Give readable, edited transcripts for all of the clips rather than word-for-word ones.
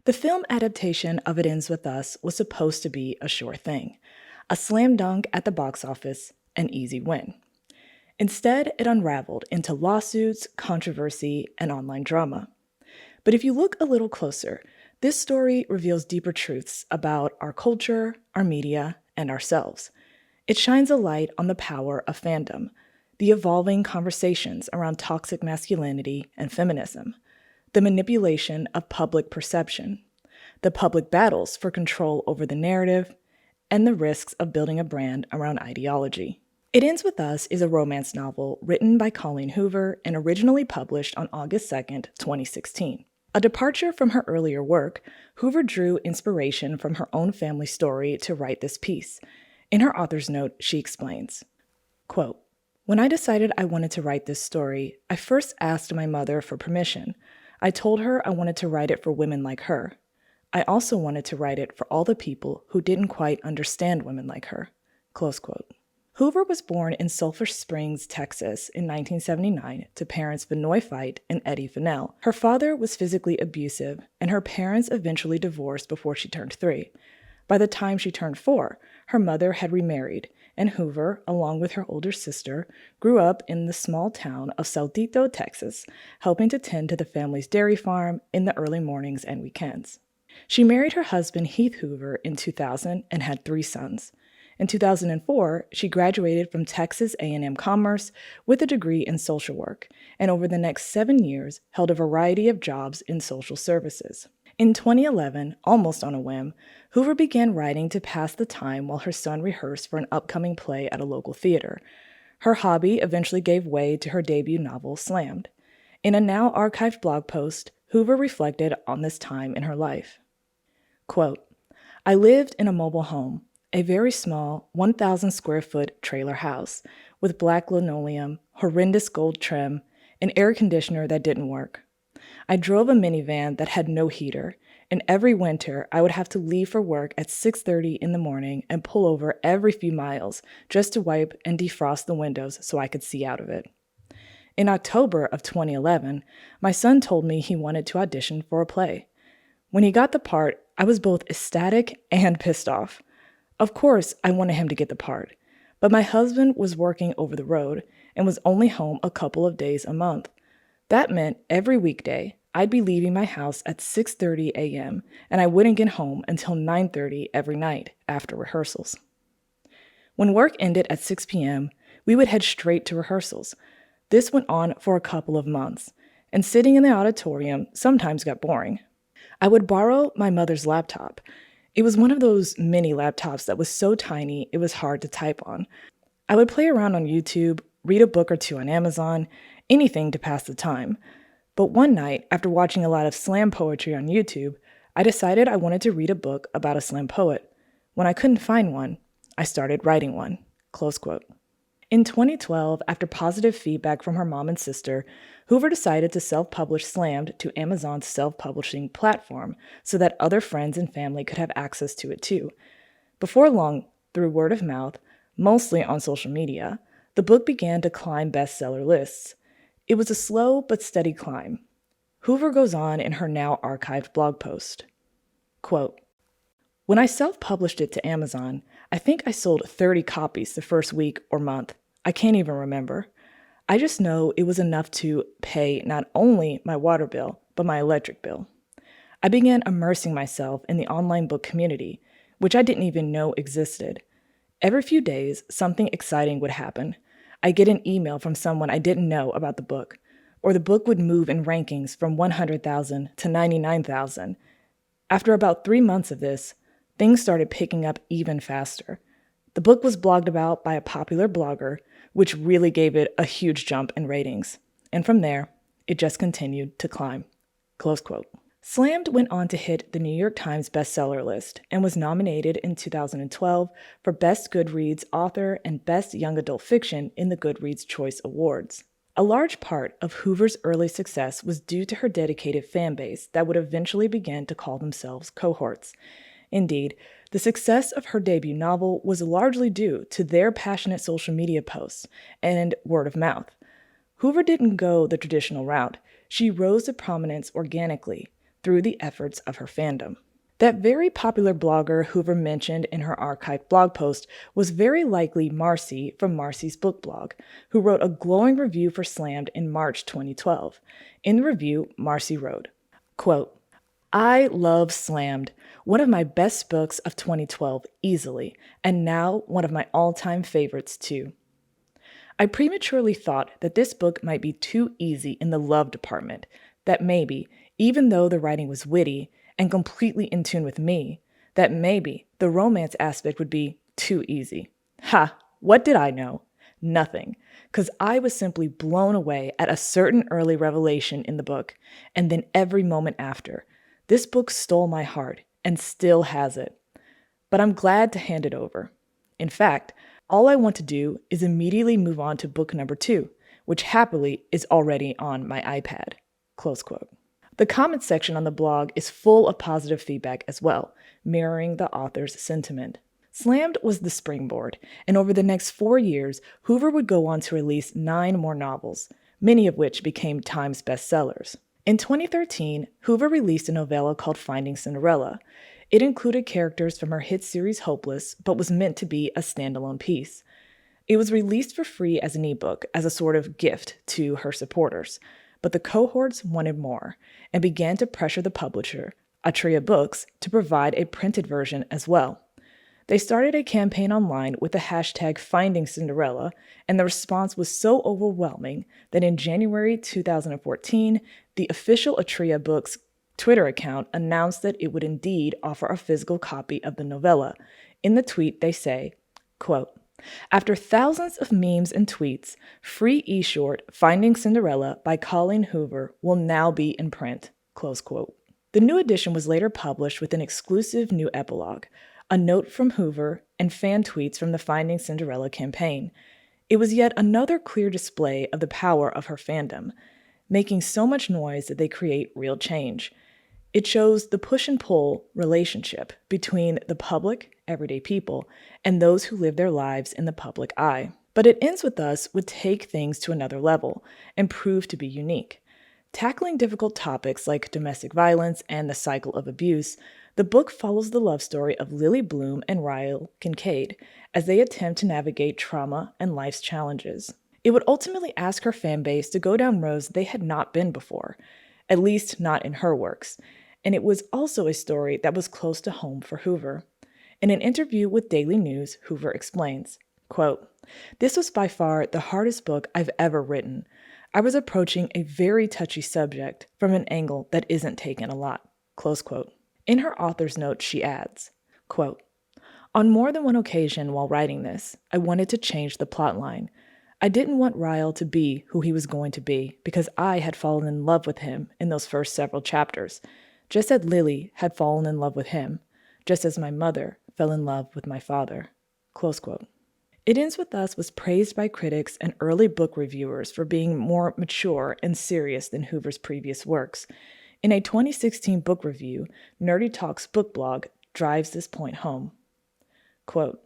The film adaptation of It Ends With Us was supposed to be a sure thing, a slam dunk at the box office, an easy win. Instead, it unraveled into lawsuits, controversy, and online drama. But if you look a little closer, this story reveals deeper truths about our culture, our media, and ourselves. It shines a light on the power of fandom, the evolving conversations around toxic masculinity and feminism, the manipulation of public perception, the public battles for control over the narrative, and the risks of building a brand around ideology. It Ends With Us is a romance novel written by Colleen Hoover and originally published on August 2nd, 2016. A departure from her earlier work, Hoover drew inspiration from her own family story to write this piece. In her author's note, she explains, quote, "When I decided I wanted to write this story, I first asked my mother for permission. I told her I wanted to write it for women like her. I also wanted to write it for all the people who didn't quite understand women like her." Close quote. Hoover was born in Sulphur Springs, Texas in 1979 to parents Vinoy Fite and Eddie Fennell. Her father was physically abusive, and her parents eventually divorced before she turned 3. By the time she turned 4, her mother had remarried, and Hoover, along with her older sister, grew up in the small town of Saltillo, Texas, helping to tend to the family's dairy farm in the early mornings and weekends. She married her husband Heath Hoover in 2000 and had 3 sons. In 2004, she graduated from Texas A&M Commerce with a degree in social work, and over the next 7 years held a variety of jobs in social services. In 2011, almost on a whim, Hoover began writing to pass the time while her son rehearsed for an upcoming play at a local theater. Her hobby eventually gave way to her debut novel, Slammed. In a now archived blog post, Hoover reflected on this time in her life. Quote, "I lived in a mobile home, a very small 1,000 square foot trailer house with black linoleum, horrendous gold trim, an air conditioner that didn't work. I drove a minivan that had no heater, and every winter I would have to leave for work at 6:30 in the morning and pull over every few miles just to wipe and defrost the windows so I could see out of it. In October of 2011, my son told me he wanted to audition for a play. When he got the part, I was both ecstatic and pissed off. Of course, I wanted him to get the part, but my husband was working over the road and was only home a couple of days a month. That meant every weekday, I'd be leaving my house at 6:30 a.m., and I wouldn't get home until 9:30 every night after rehearsals. When work ended at 6 p.m., we would head straight to rehearsals. This went on for a couple of months, and sitting in the auditorium sometimes got boring. I would borrow my mother's laptop. It was one of those mini laptops that was so tiny it was hard to type on. I would play around on YouTube, read a book or two on Amazon, anything to pass the time. But one night, after watching a lot of slam poetry on YouTube, I decided I wanted to read a book about a slam poet. When I couldn't find one, I started writing one." Close quote. In 2012, after positive feedback from her mom and sister, Hoover decided to self-publish Slammed to Amazon's self-publishing platform so that other friends and family could have access to it too. Before long, through word of mouth, mostly on social media, the book began to climb bestseller lists. It was a slow but steady climb. Hoover goes on in her now archived blog post. Quote, "When I self-published it to Amazon, I think I sold 30 copies the first week or month. I can't even remember. I just know it was enough to pay not only my water bill, but my electric bill. I began immersing myself in the online book community, which I didn't even know existed. Every few days, something exciting would happen. I'd get an email from someone I didn't know about the book, or the book would move in rankings from 100,000 to 99,000. After about 3 months of this, things started picking up even faster. The book was blogged about by a popular blogger, which really gave it a huge jump in ratings. And from there, it just continued to climb." Close quote. Slammed went on to hit the New York Times bestseller list and was nominated in 2012 for Best Goodreads Author and Best Young Adult Fiction in the Goodreads Choice Awards. A large part of Hoover's early success was due to her dedicated fan base that would eventually begin to call themselves CoHorts. Indeed, the success of her debut novel was largely due to their passionate social media posts and word of mouth. Hoover didn't go the traditional route. She rose to prominence organically through the efforts of her fandom. That very popular blogger Hoover mentioned in her archived blog post was very likely Marcy from Marcy's Book Blog, who wrote a glowing review for Slammed in March 2012. In the review, Marcy wrote, quote, "I love Slammed, one of my best books of 2012 easily, and now one of my all-time favorites too. I prematurely thought that this book might be too easy in the love department, that maybe, even though the writing was witty and completely in tune with me, that maybe the romance aspect would be too easy. Ha! What did I know? Nothing, because I was simply blown away at a certain early revelation in the book, and then every moment after. This book stole my heart, and still has it. But I'm glad to hand it over. In fact, all I want to do is immediately move on to book number 2, which happily is already on my iPad." Close quote. The comments section on the blog is full of positive feedback as well, mirroring the author's sentiment. Slammed was the springboard, and over the next 4 years, Hoover would go on to release 9 more novels, many of which became Times bestsellers. In 2013, Hoover released a novella called Finding Cinderella. It included characters from her hit series Hopeless, but was meant to be a standalone piece. It was released for free as an ebook, as a sort of gift to her supporters. But the CoHorts wanted more, and began to pressure the publisher, Atria Books, to provide a printed version as well. They started a campaign online with the hashtag Finding Cinderella, and the response was so overwhelming that in January 2014, the official Atria Books Twitter account announced that it would indeed offer a physical copy of the novella. In the tweet, they say, quote, "After thousands of memes and tweets, free e-short Finding Cinderella by Colleen Hoover will now be in print." Close quote. The new edition was later published with an exclusive new epilogue, a note from Hoover, and fan tweets from the Finding Cinderella campaign. It was yet another clear display of the power of her fandom, making so much noise that they create real change. It shows the push and pull relationship between the public, everyday people, and those who live their lives in the public eye. But It Ends With Us would take things to another level and prove to be unique. Tackling difficult topics like domestic violence and the cycle of abuse, the book follows the love story of Lily Bloom and Ryle Kincaid as they attempt to navigate trauma and life's challenges. It would ultimately ask her fan base to go down roads they had not been before, at least not in her works, and it was also a story that was close to home for Hoover. In an interview with Daily News, Hoover explains, quote, "This was by far the hardest book I've ever written. I was approaching a very touchy subject from an angle that isn't taken a lot." Close quote. In her author's note, she adds, quote, "On more than one occasion while writing this, I wanted to change the plotline. I didn't want Ryle to be who he was going to be because I had fallen in love with him in those first several chapters, just as Lily had fallen in love with him, just as my mother fell in love with my father." Close quote. It Ends With Us was praised by critics and early book reviewers for being more mature and serious than Hoover's previous works. In a 2016 book review, Nerdy Talk's book blog drives this point home. Quote,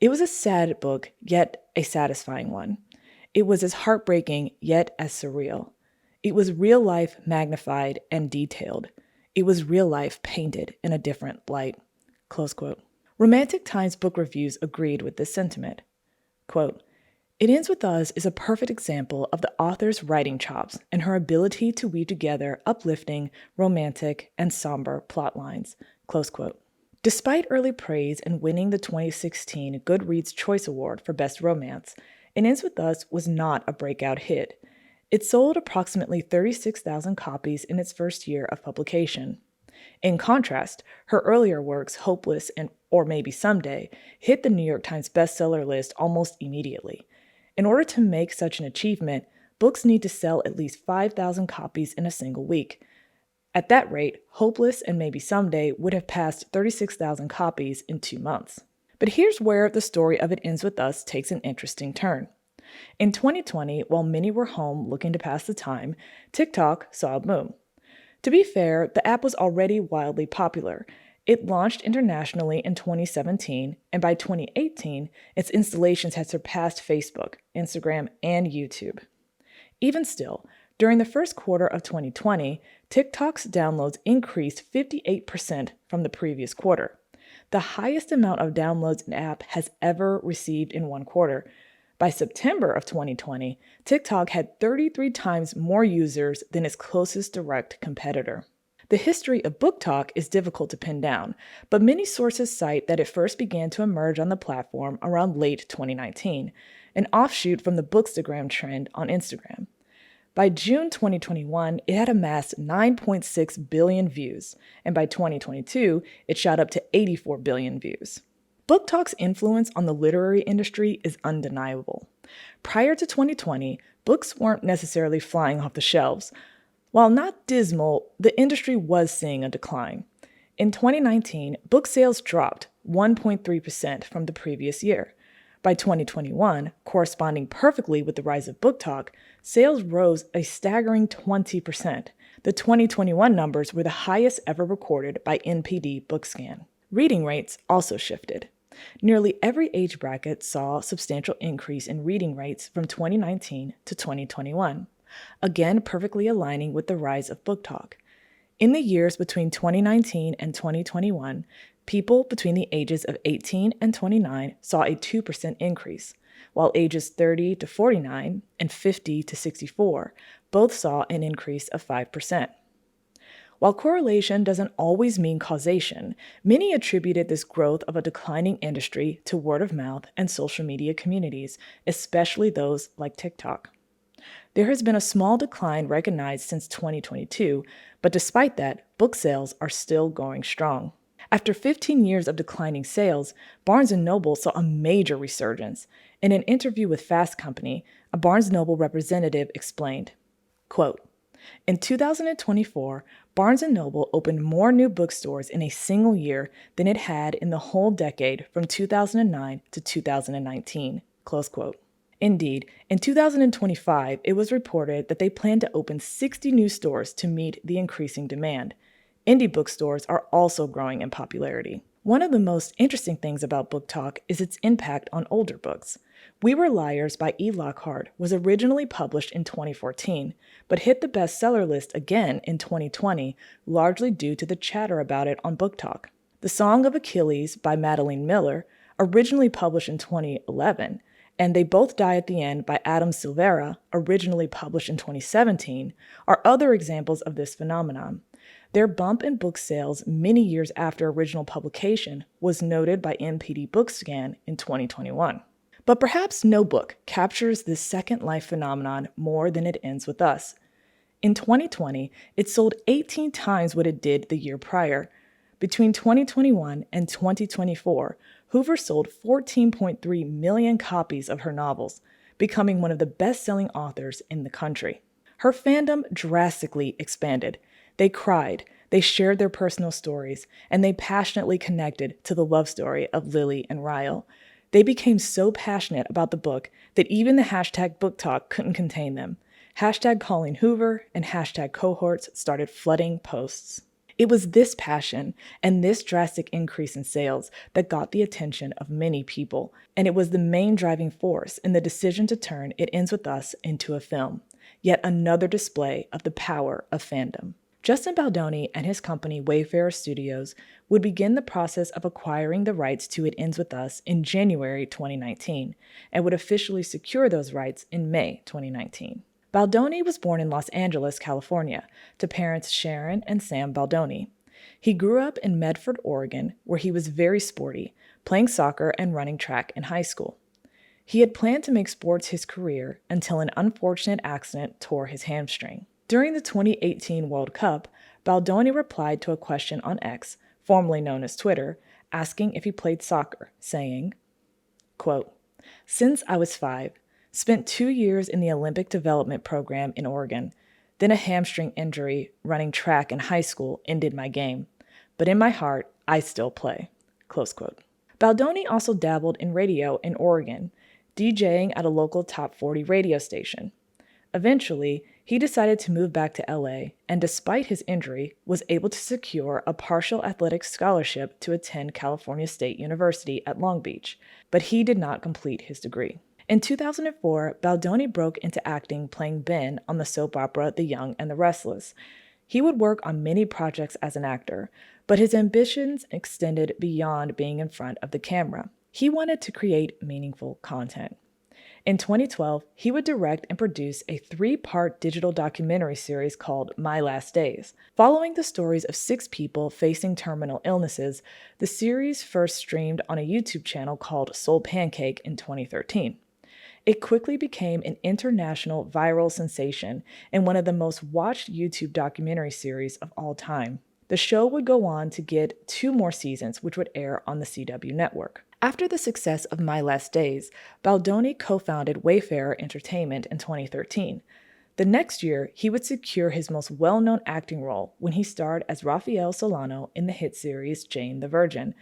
"It was a sad book, yet a satisfying one. It was as heartbreaking, yet as surreal. It was real life magnified and detailed. It was real life painted in a different light." Close quote. Romantic Times book reviews agreed with this sentiment. Quote, "It Ends With Us is a perfect example of the author's writing chops and her ability to weave together uplifting, romantic, and somber plot lines." Close quote. Despite early praise and winning the 2016 Goodreads Choice Award for Best Romance, It Ends With Us was not a breakout hit. It sold approximately 36,000 copies in its first year of publication. In contrast, her earlier works, Hopeless and Or Maybe Someday, hit the New York Times bestseller list almost immediately. In order to make such an achievement, books need to sell at least 5,000 copies in a single week. At that rate, Hopeless and Maybe Someday would have passed 36,000 copies in 2 months. But here's where the story of It Ends With Us takes an interesting turn. In 2020, while many were home looking to pass the time, TikTok saw a boom. To be fair, the app was already wildly popular. It launched internationally in 2017, and by 2018, its installations had surpassed Facebook, Instagram, and YouTube. Even still, During the first quarter of 2020, TikTok's downloads increased 58% from the previous quarter, the highest amount of downloads an app has ever received in one quarter. By September of 2020, TikTok had 33 times more users than its closest direct competitor. The history of BookTok is difficult to pin down, but many sources cite that it first began to emerge on the platform around late 2019, an offshoot from the Bookstagram trend on Instagram. By June 2021, it had amassed 9.6 billion views, and by 2022, it shot up to 84 billion views. BookTok's influence on the literary industry is undeniable. Prior to 2020, books weren't necessarily flying off the shelves. While not dismal, the industry was seeing a decline. In 2019, book sales dropped 1.3% from the previous year. By 2021, corresponding perfectly with the rise of BookTok, sales rose a staggering 20%. The 2021 numbers were the highest ever recorded by NPD BookScan. Reading rates also shifted. Nearly every age bracket saw a substantial increase in reading rates from 2019 to 2021, again perfectly aligning with the rise of BookTok. In the years between 2019 and 2021, people between the ages of 18 and 29 saw a 2% increase, while ages 30 to 49 and 50 to 64 both saw an increase of 5%. While correlation doesn't always mean causation, many attributed this growth of a declining industry to word of mouth and social media communities, especially those like TikTok. There has been a small decline recognized since 2022, but despite that, book sales are still going strong. After 15 years of declining sales, Barnes & Noble saw a major resurgence. In an interview with Fast Company, a Barnes & Noble representative explained, quote, "In 2024, Barnes & Noble opened more new bookstores in a single year than it had in the whole decade from 2009 to 2019, close quote. Indeed, in 2025, it was reported that they plan to open 60 new stores to meet the increasing demand. Indie bookstores are also growing in popularity. One of the most interesting things about BookTok is its impact on older books. We Were Liars by E. Lockhart was originally published in 2014, but hit the bestseller list again in 2020, largely due to the chatter about it on BookTok. The Song of Achilles by Madeline Miller, originally published in 2011, and They Both Die at the End by Adam Silvera, originally published in 2017, are other examples of this phenomenon. Their bump in book sales many years after original publication was noted by NPD BookScan in 2021. But perhaps no book captures this Second Life phenomenon more than It Ends With Us. In 2020, it sold 18 times what it did the year prior. Between 2021 and 2024, Hoover sold 14.3 million copies of her novels, becoming one of the best-selling authors in the country. Her fandom drastically expanded. They cried, they shared their personal stories, and they passionately connected to the love story of Lily and Ryle. They became so passionate about the book that even the hashtag BookTok couldn't contain them. Hashtag Colleen Hoover and hashtag CoHorts started flooding posts. It was this passion and this drastic increase in sales that got the attention of many people, and it was the main driving force in the decision to turn It Ends With Us into a film, yet another display of the power of fandom. Justin Baldoni and his company Wayfarer Studios would begin the process of acquiring the rights to It Ends With Us in January 2019 and would officially secure those rights in May 2019. Baldoni was born in Los Angeles, California, to parents Sharon and Sam Baldoni. He grew up in Medford, Oregon, where he was very sporty, playing soccer and running track in high school. He had planned to make sports his career until an unfortunate accident tore his hamstring. During the 2018 World Cup, Baldoni replied to a question on X, formerly known as Twitter, asking if he played soccer, saying, quote, "Since I was 5, spent 2 years in the Olympic Development Program in Oregon, then a hamstring injury running track in high school ended my game. But in my heart, I still play." Close quote. Baldoni also dabbled in radio in Oregon, DJing at a local top 40 radio station. Eventually, he decided to move back to LA, and despite his injury, was able to secure a partial athletic scholarship to attend California State University at Long Beach, but he did not complete his degree. In 2004, Baldoni broke into acting playing Ben on the soap opera The Young and the Restless. He would work on many projects as an actor, but his ambitions extended beyond being in front of the camera. He wanted to create meaningful content. In 2012, he would direct and produce a 3-part digital documentary series called My Last Days. Following the stories of 6 people facing terminal illnesses, the series first streamed on a YouTube channel called Soul Pancake in 2013. It quickly became an international viral sensation and one of the most watched YouTube documentary series of all time. The show would go on to get 2 more seasons, which would air on the CW network. After the success of My Last Days, Baldoni co-founded Wayfarer Entertainment in 2013. The next year, he would secure his most well-known acting role when he starred as Raphael Solano in the hit series Jane the Virgin.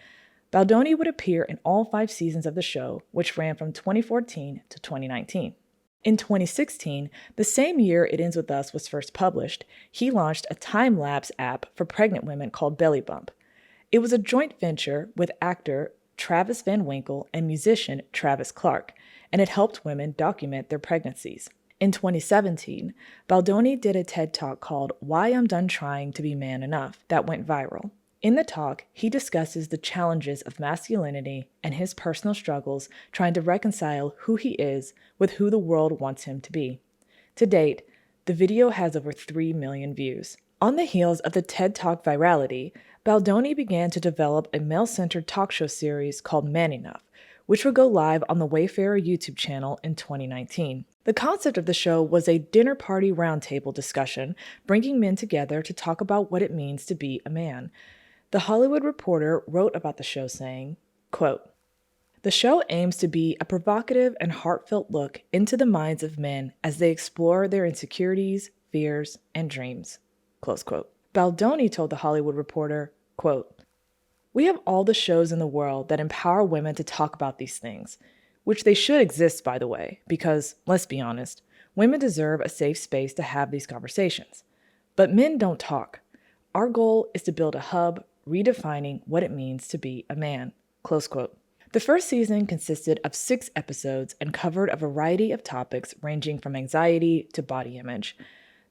Baldoni would appear in all 5 seasons of the show, which ran from 2014 to 2019. In 2016, the same year It Ends With Us was first published, he launched a time-lapse app for pregnant women called Belly Bump. It was a joint venture with actor Travis Van Winkle and musician Travis Clark, and it helped women document their pregnancies. In 2017, Baldoni did a TED Talk called Why I'm Done Trying to Be Man Enough that went viral. In the talk, he discusses the challenges of masculinity and his personal struggles trying to reconcile who he is with who the world wants him to be. To date, the video has over 3 million views. On the heels of the TED Talk virality, Baldoni began to develop a male-centered talk show series called Man Enough, which would go live on the Wayfarer YouTube channel in 2019. The concept of the show was a dinner party roundtable discussion, bringing men together to talk about what it means to be a man. The Hollywood Reporter wrote about the show saying, quote, "The show aims to be a provocative and heartfelt look into the minds of men as they explore their insecurities, fears, and dreams." Close quote. Baldoni told The Hollywood Reporter, quote, "We have all the shows in the world that empower women to talk about these things, which they should exist, by the way, because, let's be honest, women deserve a safe space to have these conversations. But men don't talk. Our goal is to build a hub redefining what it means to be a man." Close quote. The first season consisted of 6 episodes and covered a variety of topics ranging from anxiety to body image.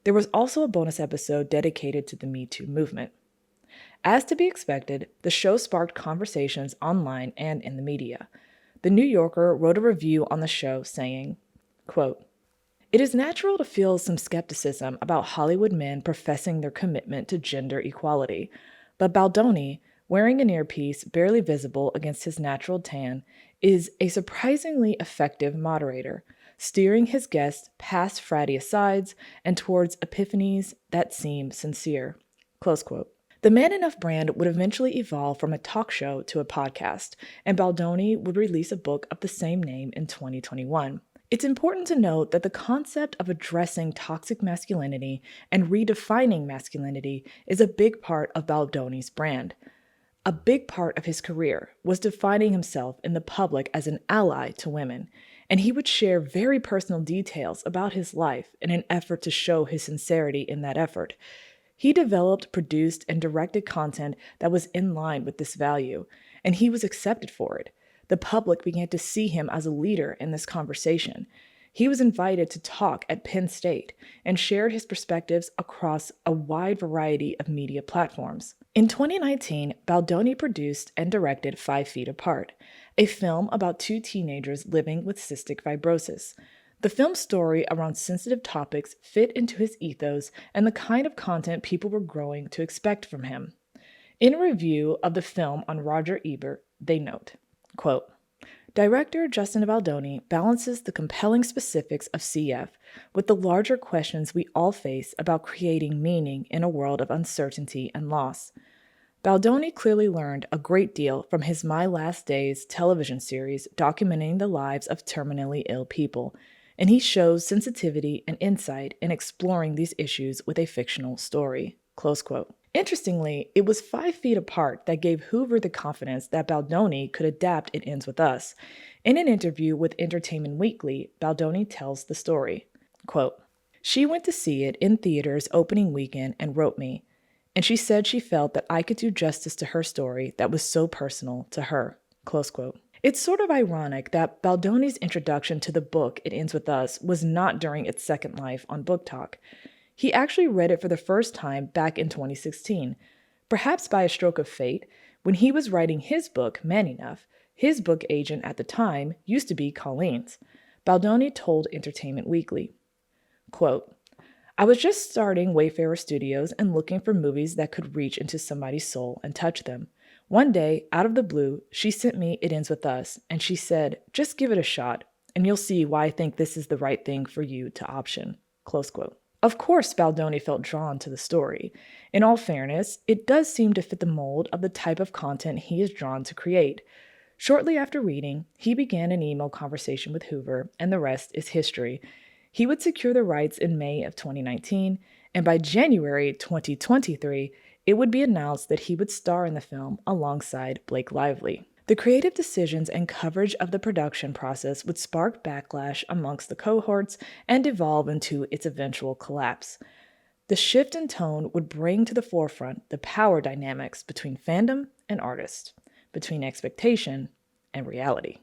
There was also a bonus episode dedicated to the Me Too movement. As to be expected, the show sparked conversations online and in the media. The New Yorker wrote a review on the show saying, quote, "It is natural to feel some skepticism about Hollywood men professing their commitment to gender equality, but Baldoni, wearing an earpiece barely visible against his natural tan, is a surprisingly effective moderator, steering his guests past fratty asides and towards epiphanies that seem sincere." Close quote. The Man Enough brand would eventually evolve from a talk show to a podcast, and Baldoni would release a book of the same name in 2021. It's important to note that the concept of addressing toxic masculinity and redefining masculinity is a big part of Baldoni's brand. A big part of his career was defining himself in the public as an ally to women, and he would share very personal details about his life in an effort to show his sincerity in that effort. He developed, produced, and directed content that was in line with this value, and he was accepted for it. The public began to see him as a leader in this conversation. He was invited to talk at Penn State and shared his perspectives across a wide variety of media platforms. In 2019, Baldoni produced and directed 5 Feet Apart, a film about 2 teenagers living with cystic fibrosis. The film's story around sensitive topics fit into his ethos and the kind of content people were growing to expect from him. In a review of the film on Roger Ebert, they note, quote, "Director Justin Baldoni balances the compelling specifics of CF with the larger questions we all face about creating meaning in a world of uncertainty and loss. Baldoni clearly learned a great deal from his My Last Days television series documenting the lives of terminally ill people, and he shows sensitivity and insight in exploring these issues with a fictional story." Close quote. Interestingly, it was 5 Feet Apart that gave Hoover the confidence that Baldoni could adapt It Ends With Us. In an interview with Entertainment Weekly, Baldoni tells the story. Quote, "She went to see it in theaters opening weekend and wrote me, and she said she felt that I could do justice to her story that was so personal to her." Close quote. It's sort of ironic that Baldoni's introduction to the book It Ends With Us was not during its second life on BookTok. He actually read it for the first time back in 2016. Perhaps by a stroke of fate, when he was writing his book, Man Enough, his book agent at the time used to be Colleen's. Baldoni told Entertainment Weekly, quote, I was just starting Wayfarer Studios and looking for movies that could reach into somebody's soul and touch them. One day, out of the blue, she sent me It Ends With Us, and she said, just give it a shot, and you'll see why I think this is the right thing for you to option. Close quote. Of course, Baldoni felt drawn to the story. In all fairness, it does seem to fit the mold of the type of content he is drawn to create. Shortly after reading, he began an email conversation with Hoover, and the rest is history. He would secure the rights in May of 2019, and by January 2023, it would be announced that he would star in the film alongside Blake Lively. The creative decisions and coverage of the production process would spark backlash amongst the cohorts and evolve into its eventual collapse. The shift in tone would bring to the forefront the power dynamics between fandom and artist, between expectation and reality.